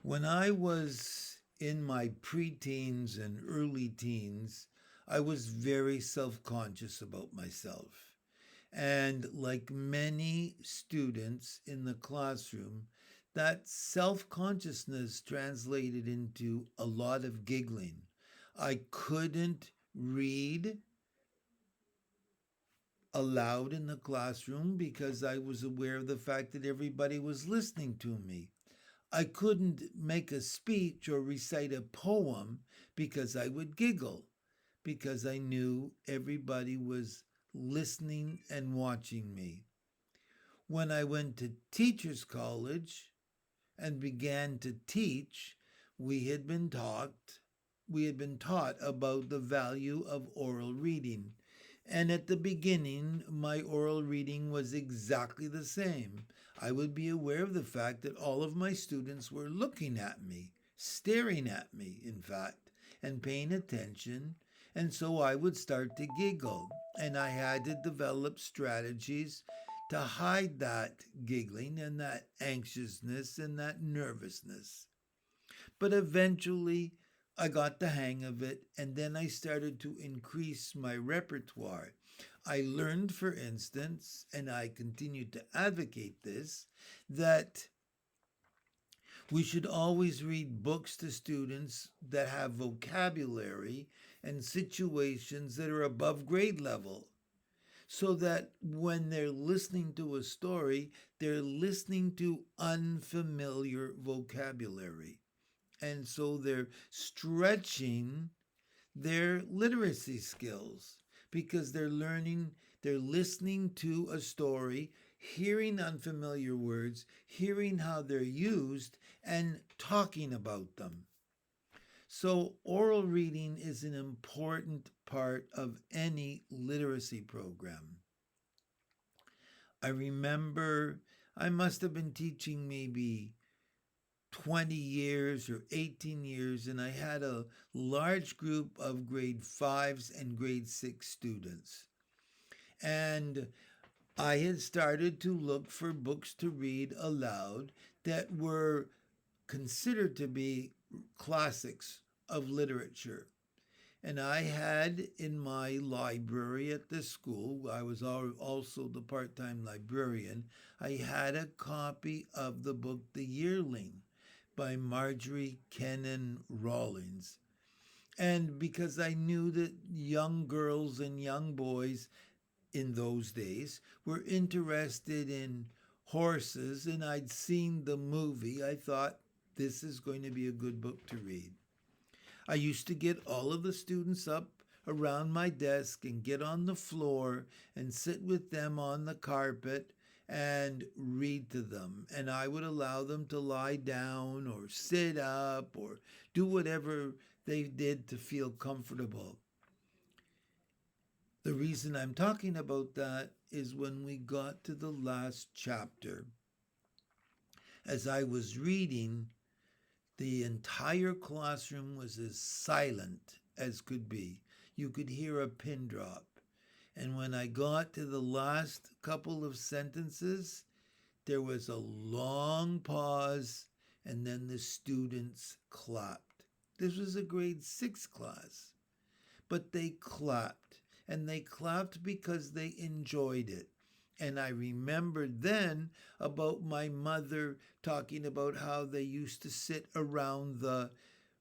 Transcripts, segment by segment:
When I was in my preteens and early teens, I was very self conscious about myself. And like many students in the classroom, that self consciousness translated into a lot of giggling. I couldn't read aloud in the classroom because I was aware of the fact that everybody was listening to me. I couldn't make a speech or recite a poem because I would giggle, because I knew everybody was listening and watching me. When I went to teachers' college and began to teach, we had been taught we had been taught about the value of oral reading. And at the beginning, my oral reading was exactly the same. I would be aware of the fact that all of my students were looking at me, staring at me, in fact, and paying attention. And so I would start to giggle. And I had to develop strategies to hide that giggling and that anxiousness and that nervousness. But eventually, I got the hang of it, and then I started to increase my repertoire. I learned, for instance, and I continue to advocate this, that we should always read books to students that have vocabulary and situations that are above grade level, so that when they're listening to a story, they're listening to unfamiliar vocabulary. And so they're stretching their literacy skills because they're listening to a story, hearing unfamiliar words, hearing how they're used, and talking about them. So, oral reading is an important part of any literacy program. I remember I must have been teaching maybe 20 years or 18 years, and I had a large group of grade fives and grade six students. And I had started to look for books to read aloud that were considered to be classics of literature. And I had in my library at the school, I was also the part time librarian, I had a copy of the book The Yearling by Marjorie Kennan Rawlings. And because I knew that young girls and young boys in those days were interested in horses, and I'd seen the movie, I thought this is going to be a good book to read. I used to get all of the students up around my desk and get on the floor and sit with them on the carpet and read to them. And I would allow them to lie down or sit up or do whatever they did to feel comfortable. The reason I'm talking about that is when we got to the last chapter, as I was reading, the entire classroom was as silent as could be. You could hear a pin drop. And when I got to the last couple of sentences, there was a long pause, and then the students clapped. This was a grade six class, but they clapped. And they clapped because they enjoyed it. And I remembered then about my mother talking about how they used to sit around the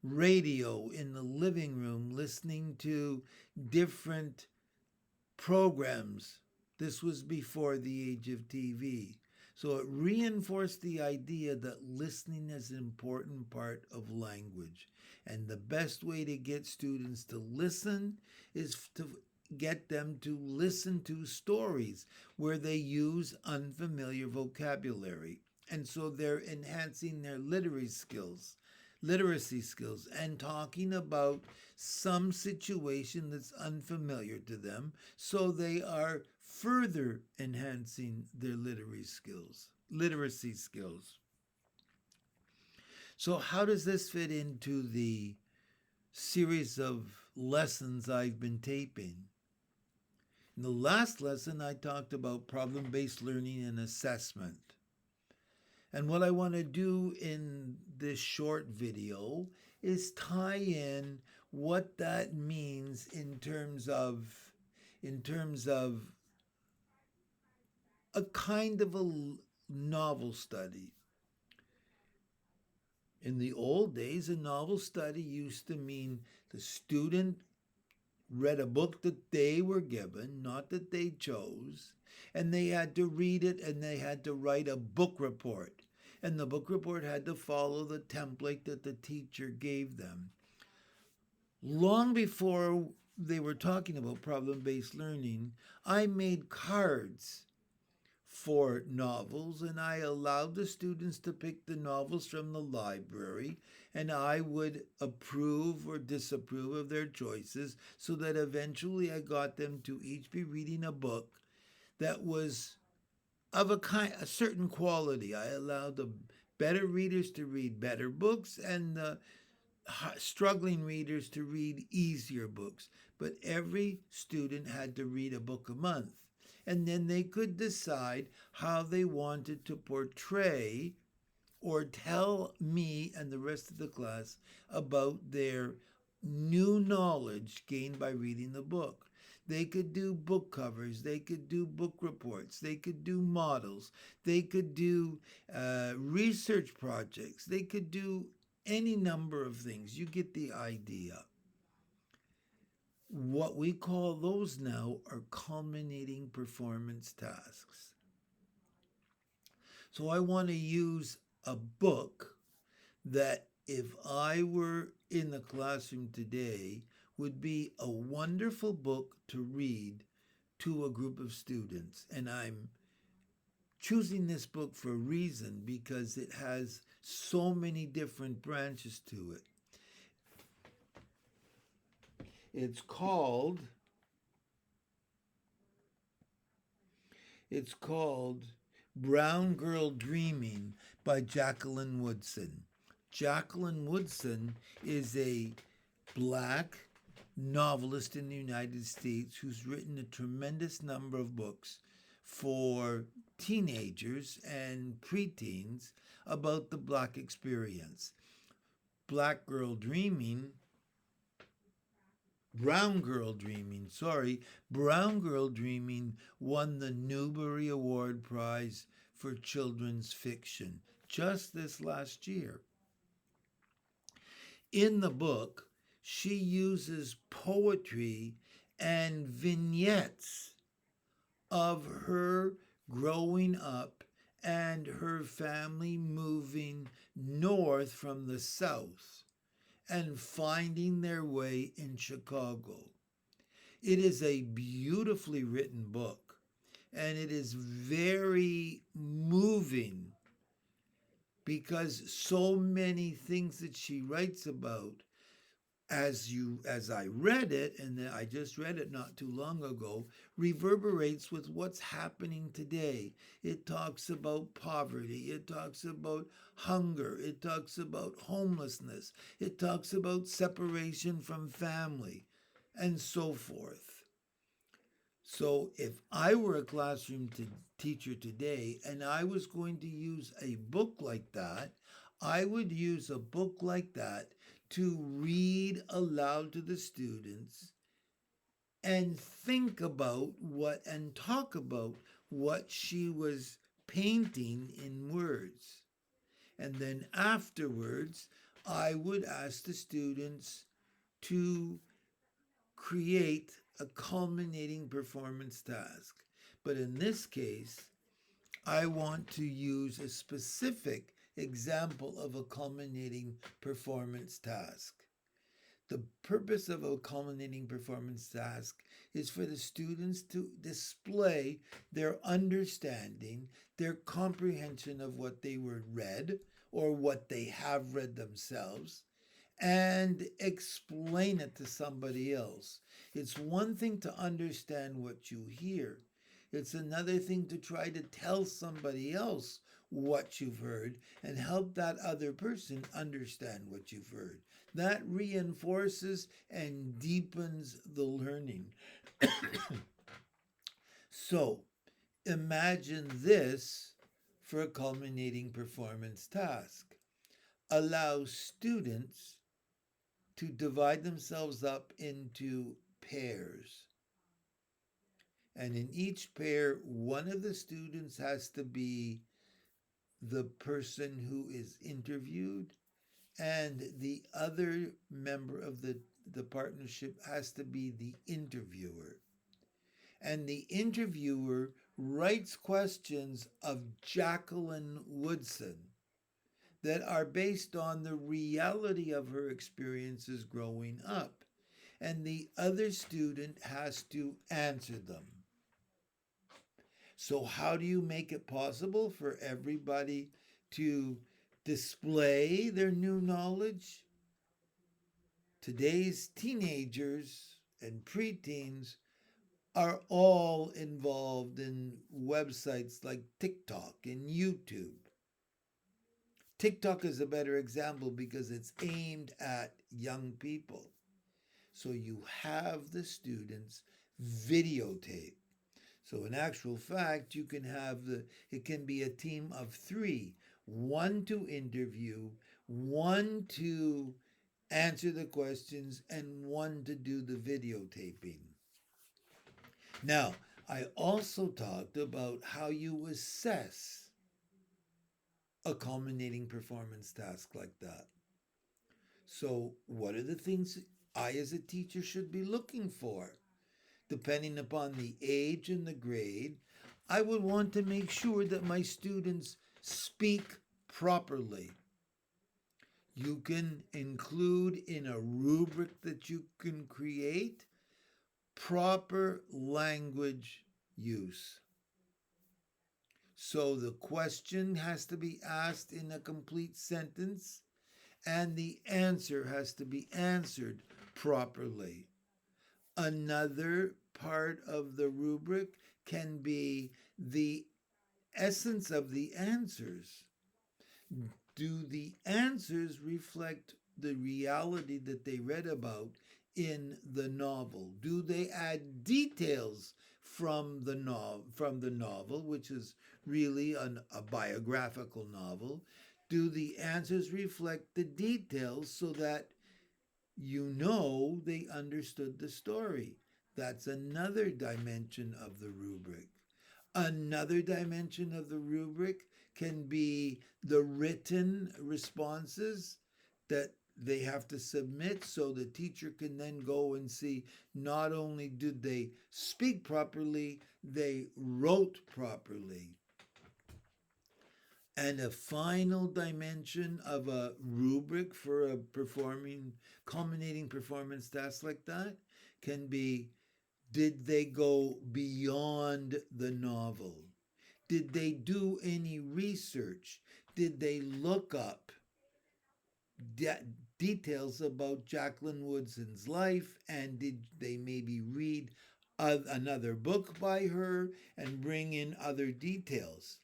radio in the living room listening to different programs. This was before the age of TV. So it reinforced the idea that listening is an important part of language. And the best way to get students to listen is to get them to listen to stories where they use unfamiliar vocabulary. And so they're enhancing their literacy skills, and talking about some situation that's unfamiliar to them, so they are further enhancing their literacy skills. So how does this fit into the series of lessons I've been taping? In the last lesson, I talked about problem based learning and assessment. And what I want to do in this short video is tie in what that means in terms of a kind of a novel study. In the old days, a novel study used to mean the student read a book that they were given, not that they chose, and they had to read it and they had to write a book report. And the book report had to follow the template that the teacher gave them. Long before they were talking about problem based learning, I made cards for novels, and I allowed the students to pick the novels from the library, and I would approve or disapprove of their choices so that eventually I got them to each be reading a book that was of a certain quality. I allowed the better readers to read better books and the struggling readers to read easier books, but every student had to read a book a month. And then they could decide how they wanted to portray or tell me and the rest of the class about their new knowledge gained by reading the book. They could do book covers, they could do book reports, they could do models, they could do research projects, they could do any number of things. You get the idea. What we call those now are culminating performance tasks. So I want to use a book that, if I were in the classroom today, would be a wonderful book to read to a group of students. And I'm choosing this book for a reason, because it has so many different branches to it. It's called Brown Girl Dreaming by Jacqueline Woodson. Jacqueline Woodson is a black novelist in the United States who's written a tremendous number of books for teenagers and preteens about the black experience. Brown Girl Dreaming won the Newbery Award Prize for Children's Fiction just this last year. In the book, she uses poetry and vignettes of her growing up and her family moving north from the south and finding their way in Chicago. It is a beautifully written book, and it is very moving because so many things that she writes about, as I read it, and I just read it not too long ago, reverberates with what's happening today. It talks about poverty, it talks about hunger, it talks about homelessness, it talks about separation from family, and so forth. So if I were a classroom teacher today and I was going to use a book like that, I would use a book like that to read aloud to the students and think about and talk about what she was painting in words. And then afterwards, I would ask the students to create a culminating performance task. But in this case, I want to use a specific example of a culminating performance task. The purpose of a culminating performance task is for the students to display their understanding, their comprehension of what they were read or what they have read themselves, and explain it to somebody else. It's one thing to understand what you hear. It's another thing to try to tell somebody else what you've heard and help that other person understand what you've heard. That reinforces and deepens the learning. So imagine this for a culminating performance task. Allow students to divide themselves up into pairs. And in each pair, one of the students has to be the person who is interviewed, and the other member of the partnership has to be the interviewer. And the interviewer writes questions of Jacqueline Woodson that are based on the reality of her experiences growing up. And the other student has to answer them. So, how do you make it possible for everybody to display their new knowledge? Today's teenagers and preteens are all involved in websites like TikTok and YouTube. TikTok is a better example because it's aimed at young people. So you have the students videotape. So in actual fact, you can have it can be a team of three, one to interview, one to answer the questions, and one to do the videotaping. Now, I also talked about how you assess a culminating performance task like that. So, what are the things I, as a teacher, should be looking for? Depending upon the age and the grade, I would want to make sure that my students speak properly. You can include in a rubric that you can create proper language use. So the question has to be asked in a complete sentence and the answer has to be answered properly. Another part of the rubric can be the essence of the answers. Do the answers reflect the reality that they read about in the novel? Do they add details from the novel, which is really a biographical novel? Do the answers reflect the details so that you know they understood the story? That's another dimension of the rubric. Another dimension of the rubric can be the written responses that they have to submit so the teacher can then go and see not only did they speak properly, they wrote properly. And a final dimension of a rubric for a culminating performance task like that can be, did they go beyond the novel? Did they do any research? Did they look up de- details about Jacqueline Woodson's life? And did they maybe read another book by her and bring in other details?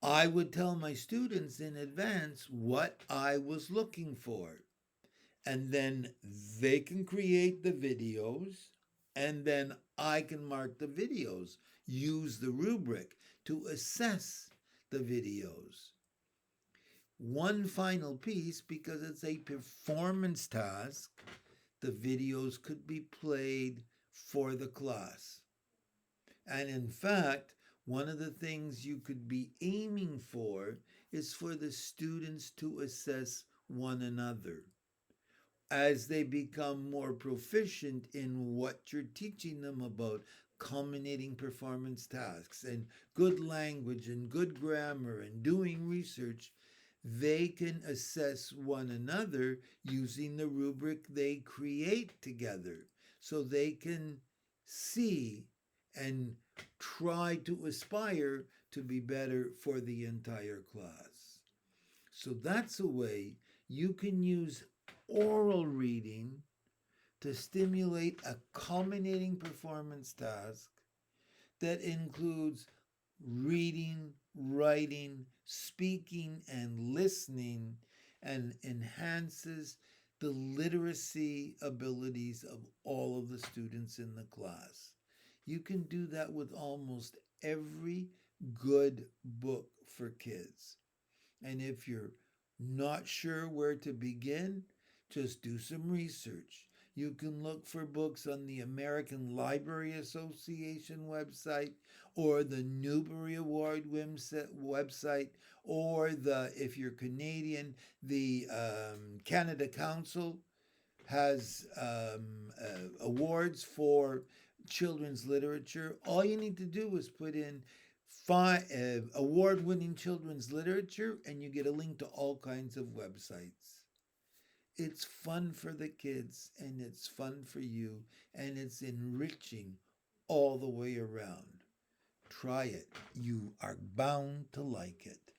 I would tell my students in advance what I was looking for. And then they can create the videos, and then I can mark the videos, use the rubric to assess the videos. One final piece, because it's a performance task, the videos could be played for the class. And in fact, one of the things you could be aiming for is for the students to assess one another as they become more proficient in what you're teaching them about culminating performance tasks and good language and good grammar and doing research, they can assess one another using the rubric they create together. So they can see and try to aspire to be better for the entire class. So that's a way you can use oral reading to stimulate a culminating performance task that includes reading, writing, speaking, and listening, and enhances the literacy abilities of all of the students in the class. You can do that with almost every good book for kids. And if you're not sure where to begin, just do some research. You can look for books on the American Library Association website or the Newbery Award website or if you're Canadian, the Canada Council has awards for children's literature. All you need to do is put in award winning children's literature and you get a link to all kinds of websites. It's fun for the kids and it's fun for you and it's enriching all the way around. Try it. You are bound to like it.